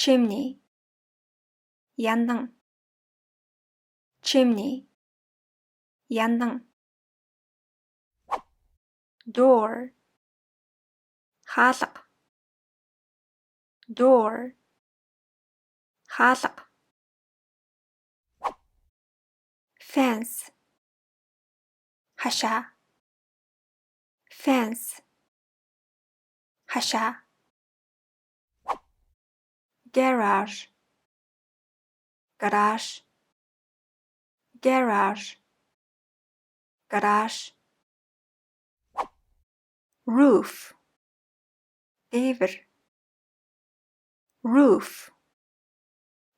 chimney, яндан, chimney, яндан. Door, хаалга, door, хаалга. Fence, хашаа, fence, хашаа. Garage, garage, garage, garage. Roof, дээвэр, roof,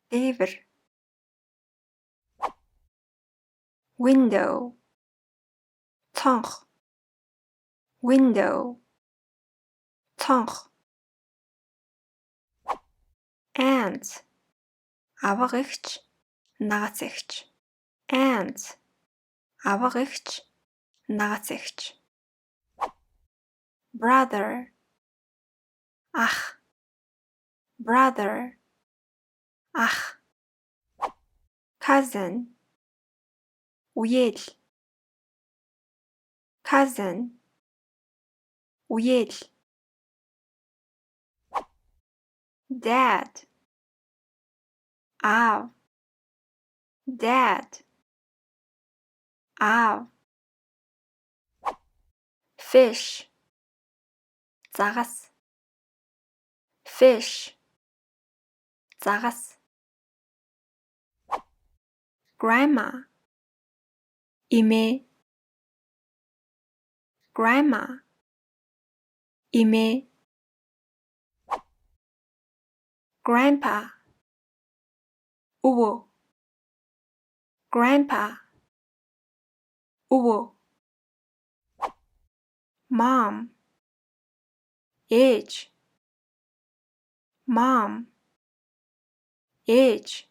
дээвэр. Window, цонх, window, цонх. Ant, авга эгч, нагац эгч. Ant, авга эгч, нагац эгч. Brother, ах, brother, ах. Cousin, үеэл, cousin, үеэл. Dad, аав, dad, аав. Fish, загас, fish, загас. Grandma, эмээ, grandma, эмээ. Grandpa, өвөө, grandpa, өвөө. Mom, ээж, mom, ээж.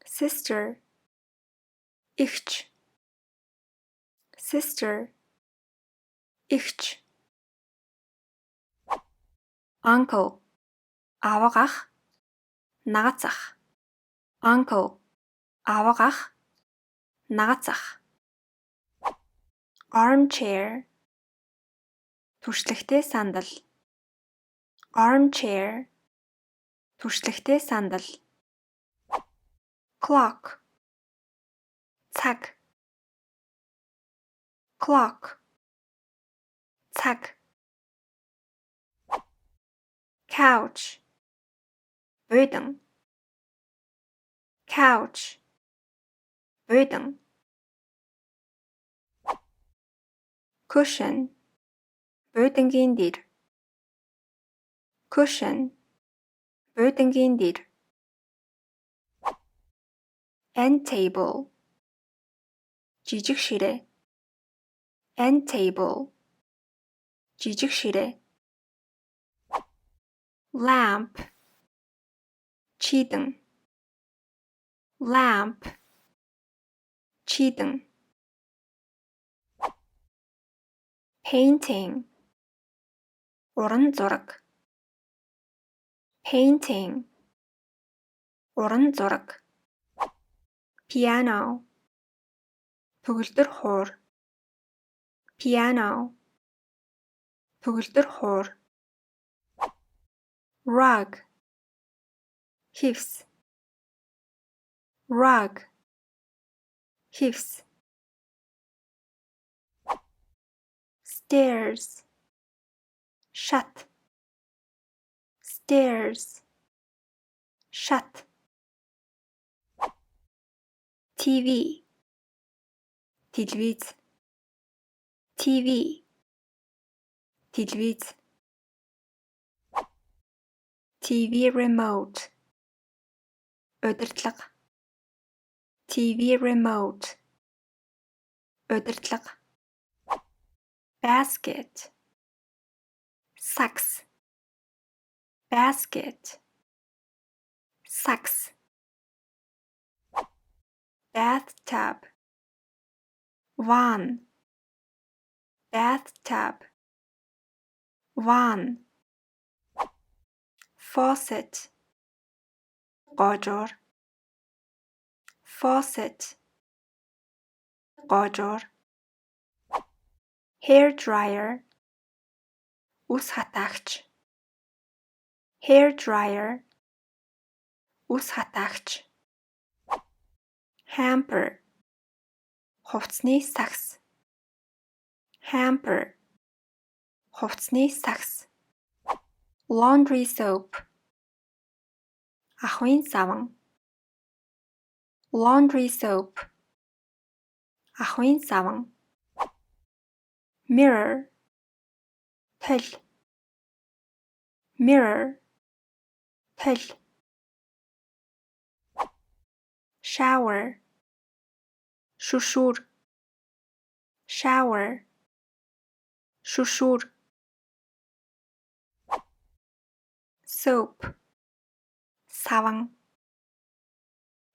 Sister, эгч, sister, эгч. Uncle, авга ах, нагац ах. Uncle, авга ах, нагац ах. Armchair, туршлагатай сандал. Armchair, туршлагатай сандал. Clock, цаг. Clock, цаг. Couch, буйдан. Couch, буйдан. Cushion, буйдангийн дээр. Cushion, буйдангийн дээр. End table, жижиг ширээ. End table, жижиг ширээ. Lamp, чийдэн. Lamp, чийдэн. Painting, уран зураг. Painting, уран зураг. Piano, төгөлдөр хуур. Piano, төгөлдөр хуур. Rug, хивс. Rug, хивс. Stairs, шат. Stairs, шат. TV, телевиз. TV, телевиз. TV remote, удирдлага. TV remote, удирдлага. Basket, сакс. Basket, сакс. Bathtub, ванн. Bathtub, ванн. faucet, гоожуур, faucet, гоожуур. Hair dryer, үс хатаагч, hair dryer, үс хатаагч. Hamper, хувцсны сагс, hamper, хувцсны сагс. Laundry soap, ахвын саван, laundry soap, ахвын саван. Mirror, төл, mirror, төл. Shower, шүшүүр, shower, шүшүүр. Soap, саван,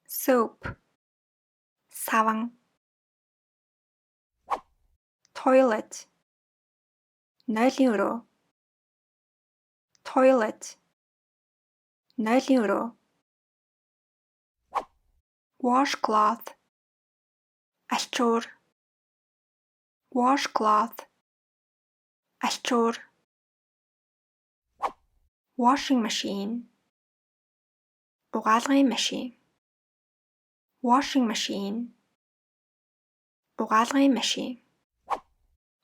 soap, саван. Toilet, нойлын өрөө, toilet, нойлын өрөө. Washcloth, альчуур, washcloth, альчуур. Washing machine, угаалгын машин, washing machine, угаалгын машин.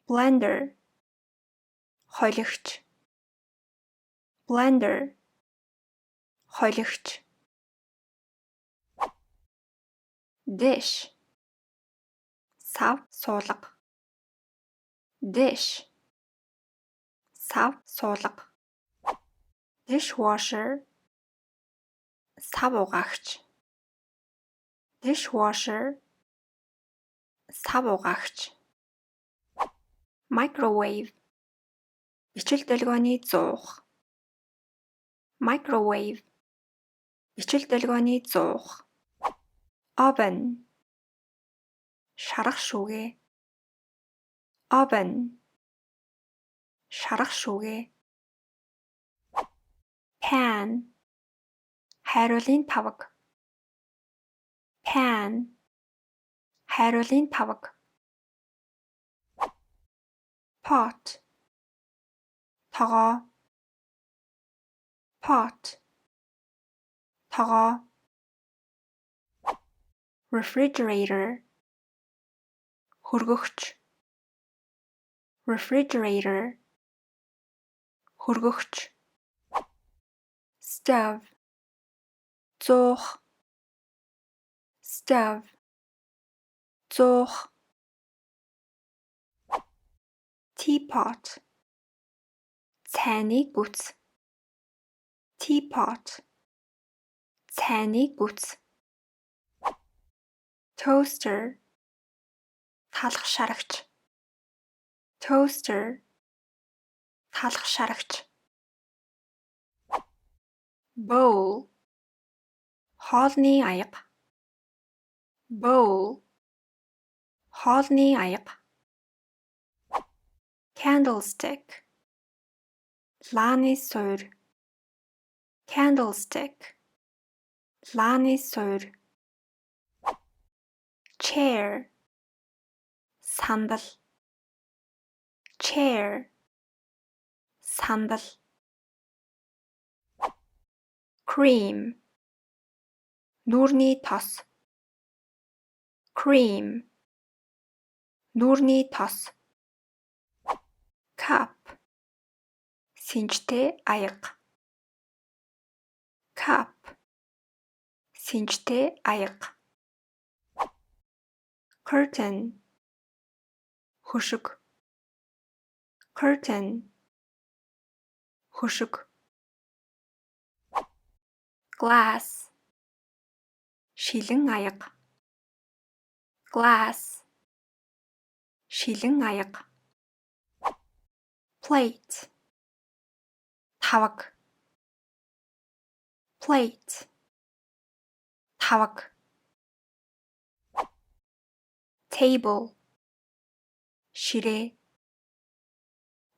Blender, холигч, blender, холигч. Dish, сав суулга, dish, сав суулга. Dishwasher, сав угаагч, dishwasher, сав угаагч. Microwave, бичил долгионы зуух, microwave, бичил долгионы зуух. Oven, шарах шүүгээ, oven, шарах шүүгээ. Pan, хайруулын таваг, pan, хайруулын таваг. Pot, тогоо, pot, тогоо. Refrigerator, хөргөгч, refrigerator, хөргөгч. Stove, зуух, stove, зуух. Teapot, цайны гүц, teapot, цайны гүц. Toaster, талах шарагч, toaster, талах шарагч. Bowl, хоолны аяга, bowl, хоолны аяга. Candlestick, лааны суур, candlestick, лааны суур. Chair, сандал, chair, сандал. Cream, нүүрний тос, cream, нүүрний тос. Cup, синжтэй аяга, cup, синжтэй аяга. Curtain, хөшиг, curtain, хөшиг. Glass, шилэн аяга, glass, шилэн аяга. Plate, таваг, plate, таваг. Table, ширээ,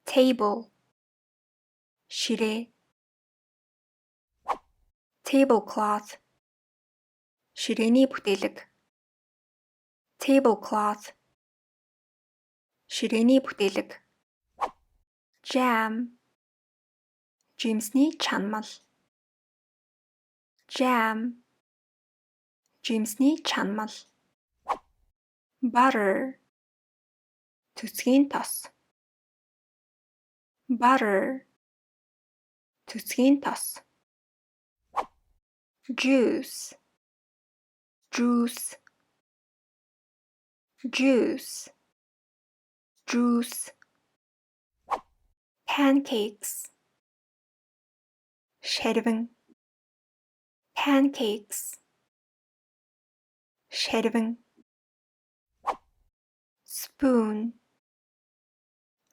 table, ширээ. Tablecloth. Ширээний бүтээлэг. Tablecloth. Ширээний бүтээлэг. Jam. Жимсний чанамал. Jam. Жимсний чанамал. Butter. Төсгийн тос. Butter. Төсгийн тос. Juice. Juice. Juice. Juice. Pancakes. Шарвин. Pancakes. Шарвин. Spoon.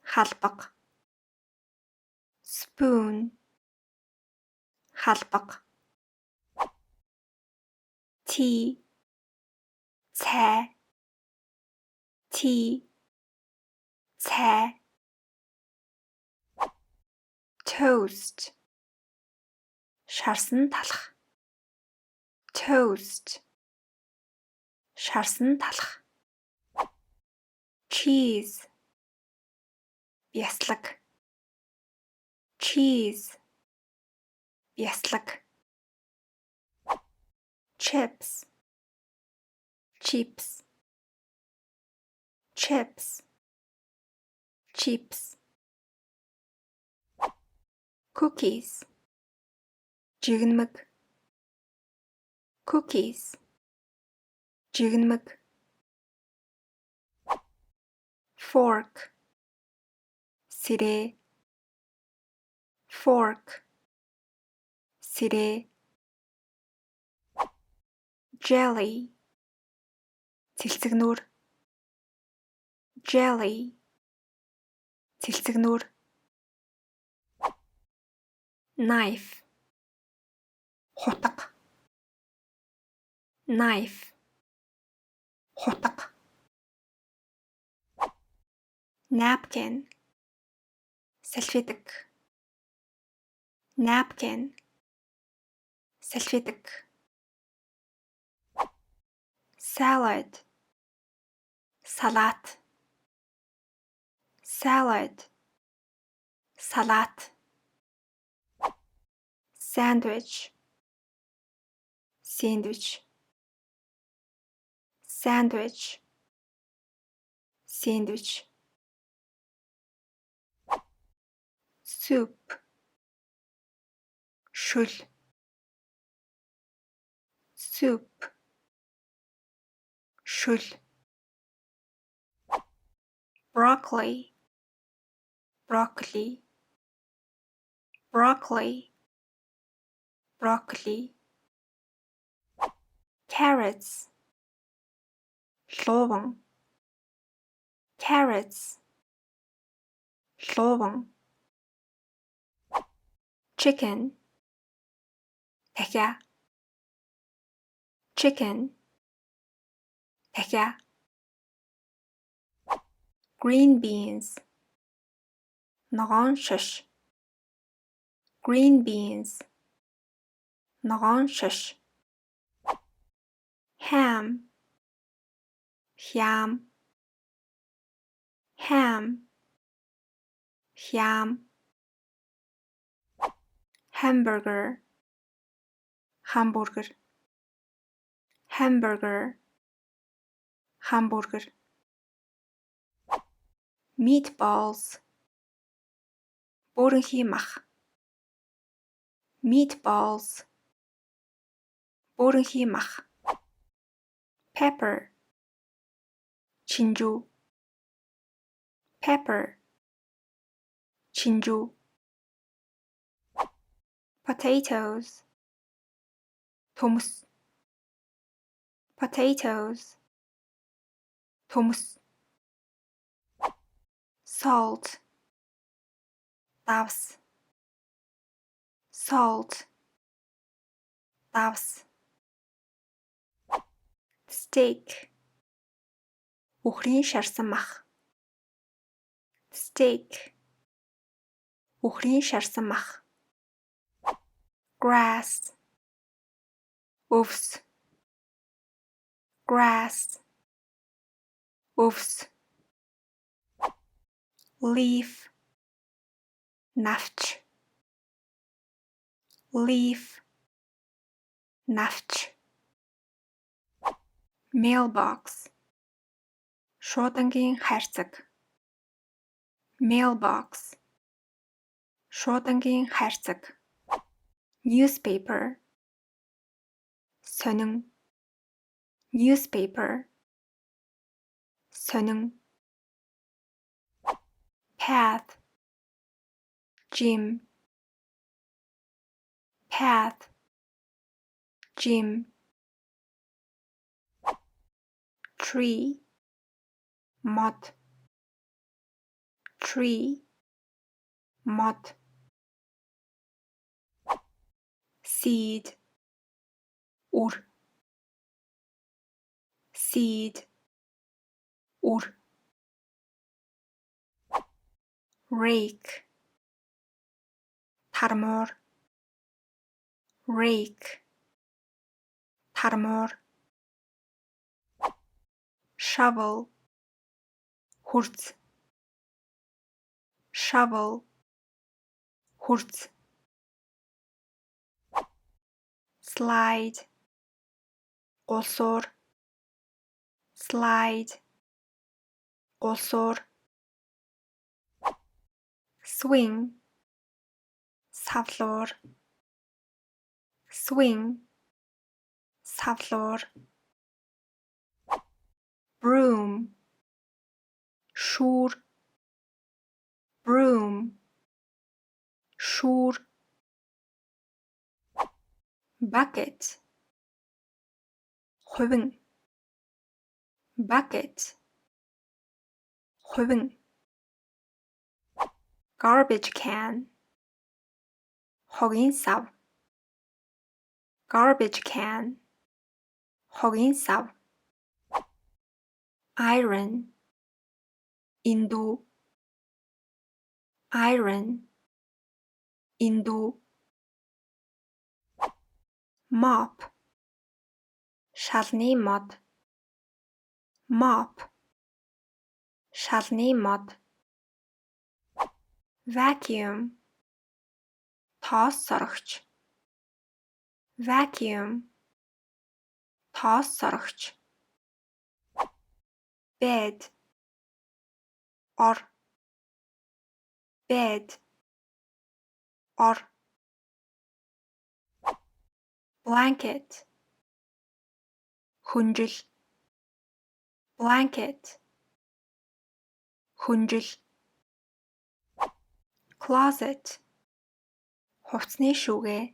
Халбаг. Spoon. Халбаг. Tea. Цай. Tea. Цай. Toast. Шарсан талах. Toast. Шарсан талах. Cheese. Бяслаг. Cheese. Бяслаг. Chips. Chips. Chips. Chips. Cookies. Жигнэмэг. Cookies. Жигнэмэг. Fork. Сирээ. Fork. Сирээ. Jelly. Цэлцэгнүүр. Jelly. Цэлцэгнүүр. Knife. Хутга. Knife. Хутга. Napkin. Салфетик. Napkin. Салфетик. Salad. Салат. Salad. Салат. Sandwich. Сэндвич. Sandwich. Сэндвич. Soup. Шүл. Soup. Шүл. Broccoli. Broccoli. Broccoli. Broccoli. Carrots. Луван. Carrots. Луван. Chicken. Дахиа. Chicken. Дахиа. Green beans. Ногоон шиш. Green beans. Ногоон шиш. Ham. Хям. Ham. Хям. Hamburger. Hamburger. Hamburger. Hamburger. Meatballs. Бөөрөнхий мах. Meatballs. Бөөрөнхий мах. Pepper. Чинжүү. Pepper. Чинжүү. Potatoes. Төмөс. Potatoes. Төмөс. Salt. Давс. Salt. Давс. Steak. Үхрийн шарсан мах. Steak. Үхрийн шарсан мах. Grass. өвс grass өвс leaf навч leaf навч mailbox шуудангийн хайрцаг mailbox шуудангийн хайрцаг newspaper сонин newspaper сонин path gym path gym tree мод tree мод seed үр seed үр rake тармуур rake тармуур shovel хүрц shovel хүрц slide гулсуур slide гулсуур swing савлуур swing савлуур broom шүүр broom шүүр bucket хувин bucket хувин garbage can хогийн сав garbage can хогийн сав iron индүү iron индүү mop шалны мод mop шалны мод vacuum тоос сорогч vacuum тоос сорогч bed ор bed ор blanket хүнжил blanket хүнжил closet хувцсны шүүгээ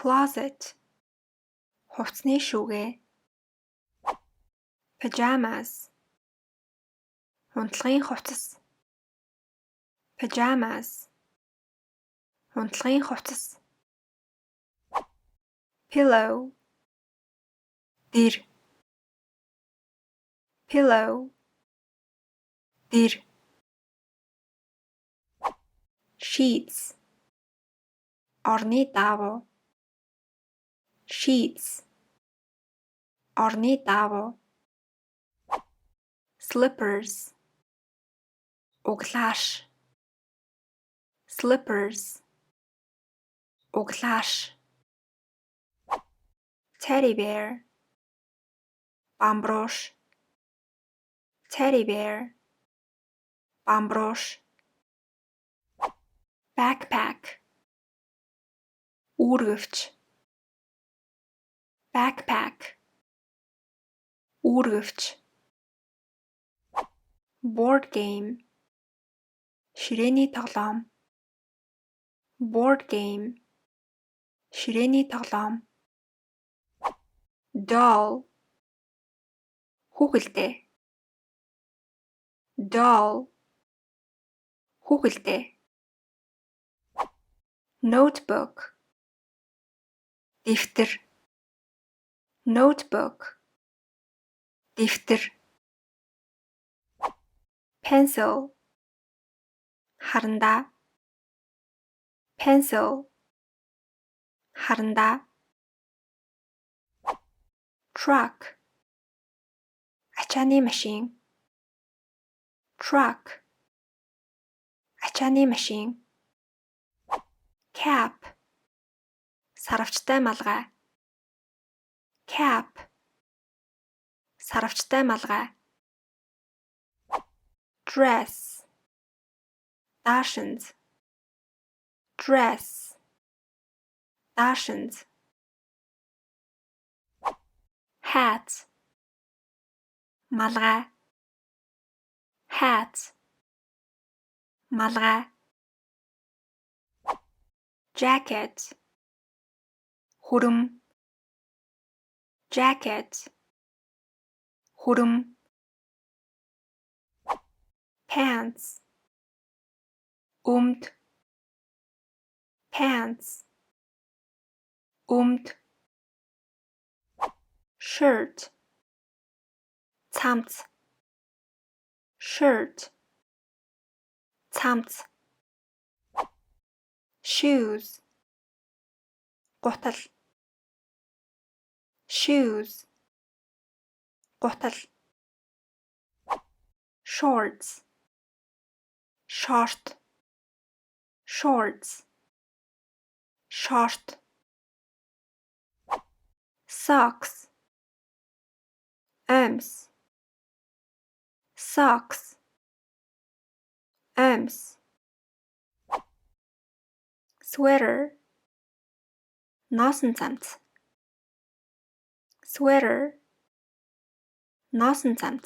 closet хувцсны шүүгээ pajamas унтлагын хувцас pajamas унтлагын хувцас pillow дэр pillow дэр sheets орны даавуу sheets орны даавуу slippers углааш slippers углааш teddy bear бамбрууш teddy bear бамбрууш backpack үүргэвч backpack үүргэвч board game ширээний тоглоом board game ширээний тоглоом doll хүүхэлдээ doll хүүхэлдээ notebook дэвтэр notebook дэвтэр pencil харандаа pencil харандаа truck, ачааны машин, truck, ачааны машин, cap, саравчтай малгай, cap, саравчтай малгай, dress, даашинз, dress, даашинз, hat, малгай, hat, малгай, jacket, хүрэм, jacket, хүрэм, pants, өмд, pants, өмд, shirt, цамц, shirt, цамц, shoes, гутал, shoes, гутал, shorts, short, shorts, short, socks, öms, socks, öms, sweater, ноосон цамц, sweater, ноосон цамц,